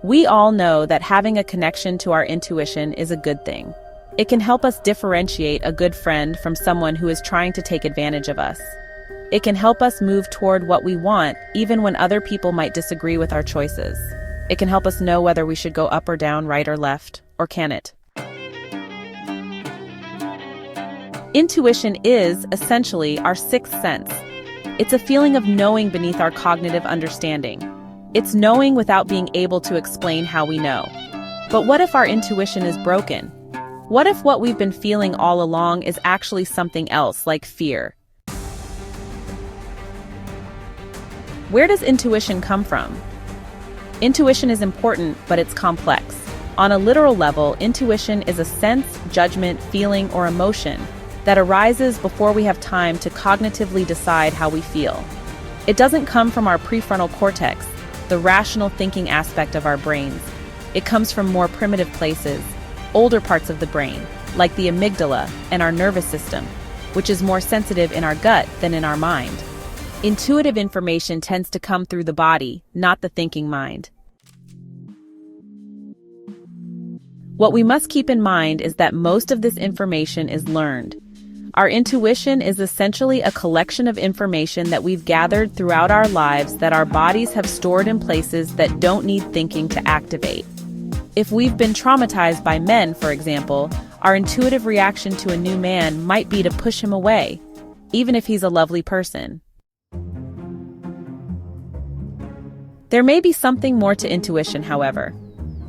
We all know that having a connection to our intuition is a good thing. It can help us differentiate a good friend from someone who is trying to take advantage of us. It can help us move toward what we want, even when other people might disagree with our choices. It can help us know whether we should go up or down, right or left, or can it? Intuition is, essentially, our sixth sense. It's a feeling of knowing beneath our cognitive understanding. It's knowing without being able to explain how we know. But what if our intuition is broken? What if what we've been feeling all along is actually something else, like fear? Where does intuition come from? Intuition is important, but it's complex. On a literal level, intuition is a sense, judgment, feeling, or emotion that arises before we have time to cognitively decide how we feel. It doesn't come from our prefrontal cortex, the rational thinking aspect of our brains. It comes from more primitive places, older parts of the brain, like the amygdala and our nervous system, which is more sensitive in our gut than in our mind. Intuitive information tends to come through the body, not the thinking mind. What we must keep in mind is that most of this information is learned. Our intuition is essentially a collection of information that we've gathered throughout our lives that our bodies have stored in places that don't need thinking to activate. If we've been traumatized by men, for example, our intuitive reaction to a new man might be to push him away, even if he's a lovely person. There may be something more to intuition, however.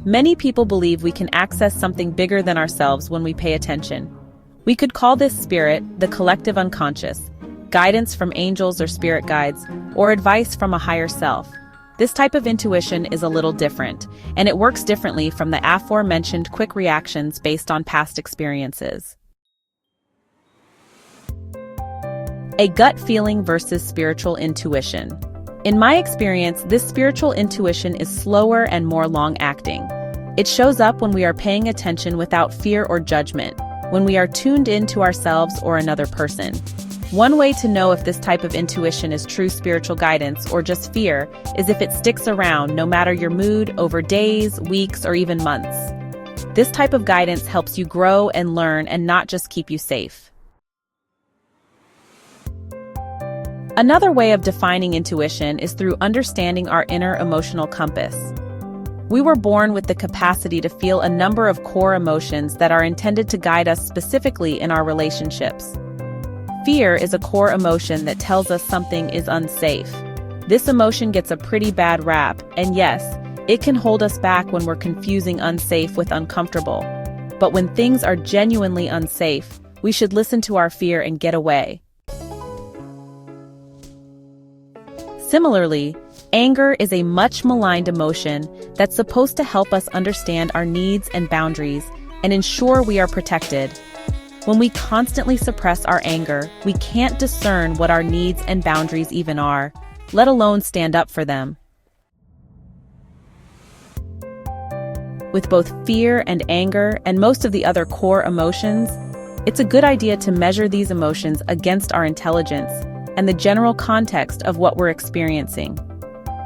Many people believe we can access something bigger than ourselves when we pay attention. We could call this spirit the collective unconscious, guidance from angels or spirit guides, or advice from a higher self. This type of intuition is a little different, and it works differently from the aforementioned quick reactions based on past experiences. A gut feeling versus spiritual intuition. In my experience, this spiritual intuition is slower and more long-acting. It shows up when we are paying attention without fear or judgment, when we are tuned into ourselves or another person. One way to know if this type of intuition is true spiritual guidance or just fear is if it sticks around no matter your mood over days, weeks, or even months. This type of guidance helps you grow and learn and not just keep you safe. Another way of defining intuition is through understanding our inner emotional compass. We were born with the capacity to feel a number of core emotions that are intended to guide us specifically in our relationships. Fear is a core emotion that tells us something is unsafe. This emotion gets a pretty bad rap, and yes, it can hold us back when we're confusing unsafe with uncomfortable. But when things are genuinely unsafe, we should listen to our fear and get away. Similarly, anger is a much maligned emotion that's supposed to help us understand our needs and boundaries and ensure we are protected. When we constantly suppress our anger, we can't discern what our needs and boundaries even are, let alone stand up for them. With both fear and anger and most of the other core emotions, it's a good idea to measure these emotions against our intelligence and the general context of what we're experiencing.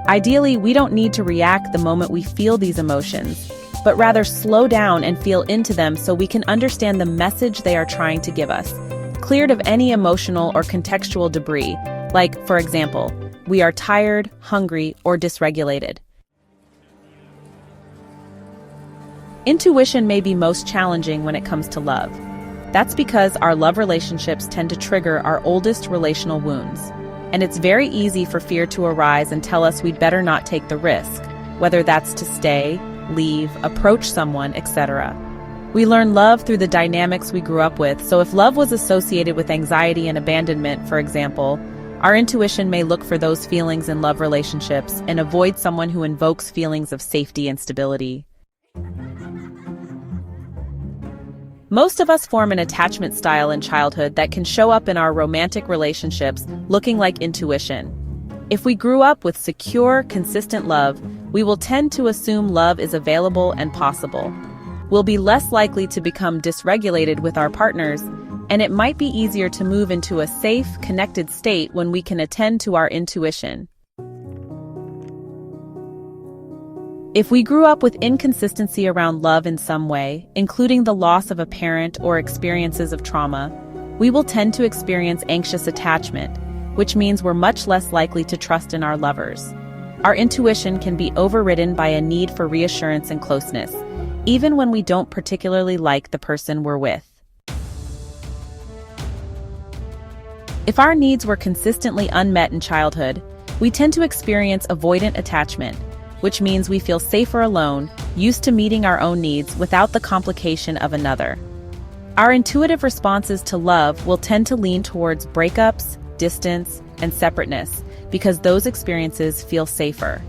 Ideally, we don't need to react the moment we feel these emotions, but rather slow down and feel into them so we can understand the message they are trying to give us, cleared of any emotional or contextual debris, like, for example, we are tired, hungry, or dysregulated. Intuition may be most challenging when it comes to love. That's because our love relationships tend to trigger our oldest relational wounds, and it's very easy for fear to arise and tell us we'd better not take the risk, whether that's to stay, leave, approach someone, etc. We learn love through the dynamics we grew up with, so if love was associated with anxiety and abandonment, for example, our intuition may look for those feelings in love relationships and avoid someone who invokes feelings of safety and stability. Most of us form an attachment style in childhood that can show up in our romantic relationships looking like intuition. If we grew up with secure, consistent love, we will tend to assume love is available and possible. We'll be less likely to become dysregulated with our partners, and it might be easier to move into a safe, connected state when we can attend to our intuition. If we grew up with inconsistency around love in some way, including the loss of a parent or experiences of trauma, we will tend to experience anxious attachment, which means we're much less likely to trust in our lovers. Our intuition can be overridden by a need for reassurance and closeness, even when we don't particularly like the person we're with. If our needs were consistently unmet in childhood, we tend to experience avoidant attachment, which means we feel safer alone, used to meeting our own needs without the complication of another. Our intuitive responses to love will tend to lean towards breakups, distance, and separateness because those experiences feel safer.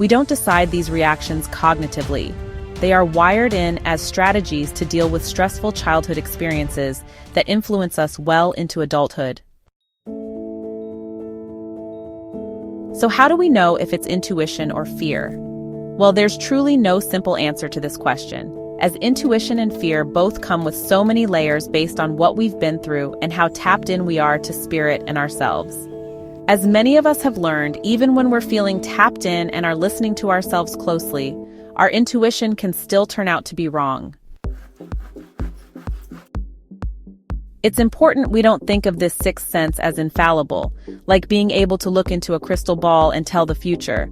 We don't decide these reactions cognitively. They are wired in as strategies to deal with stressful childhood experiences that influence us well into adulthood. So how do we know if it's intuition or fear? Well, there's truly no simple answer to this question, as intuition and fear both come with so many layers based on what we've been through and how tapped in we are to spirit and ourselves. As many of us have learned, even when we're feeling tapped in and are listening to ourselves closely, our intuition can still turn out to be wrong. It's important we don't think of this sixth sense as infallible, like being able to look into a crystal ball and tell the future.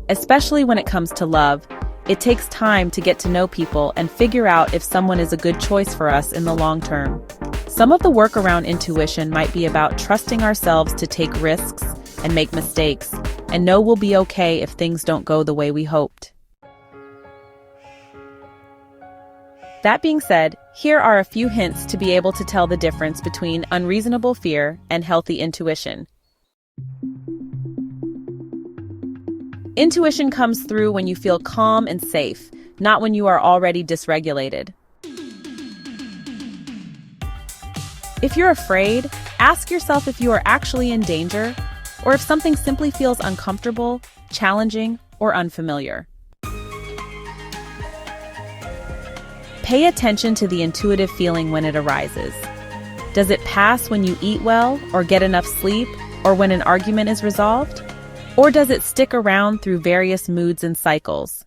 Especially when it comes to love, it takes time to get to know people and figure out if someone is a good choice for us in the long term. Some of the work around intuition might be about trusting ourselves to take risks and make mistakes, and know we'll be okay if things don't go the way we hoped. That being said, here are a few hints to be able to tell the difference between unreasonable fear and healthy intuition. Intuition comes through when you feel calm and safe, not when you are already dysregulated. If you're afraid, ask yourself if you are actually in danger, or if something simply feels uncomfortable, challenging, or unfamiliar. Pay attention to the intuitive feeling when it arises. Does it pass when you eat well, or get enough sleep, or when an argument is resolved? Or does it stick around through various moods and cycles?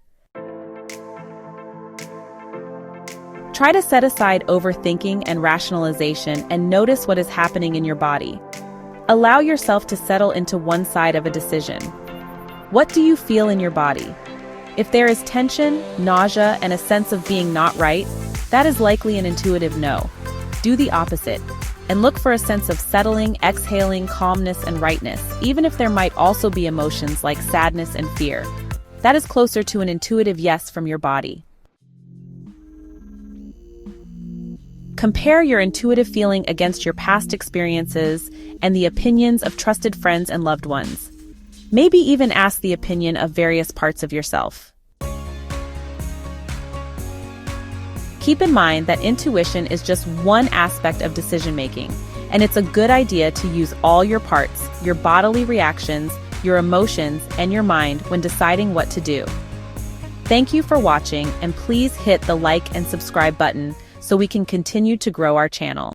Try to set aside overthinking and rationalization and notice what is happening in your body. Allow yourself to settle into one side of a decision. What do you feel in your body? If there is tension, nausea, and a sense of being not right, that is likely an intuitive no. Do the opposite, and look for a sense of settling, exhaling, calmness, and rightness, even if there might also be emotions like sadness and fear. That is closer to an intuitive yes from your body. Compare your intuitive feeling against your past experiences and the opinions of trusted friends and loved ones. Maybe even ask the opinion of various parts of yourself. Keep in mind that intuition is just one aspect of decision-making, and it's a good idea to use all your parts, your bodily reactions, your emotions, and your mind when deciding what to do. Thank you for watching, and please hit the like and subscribe button so we can continue to grow our channel.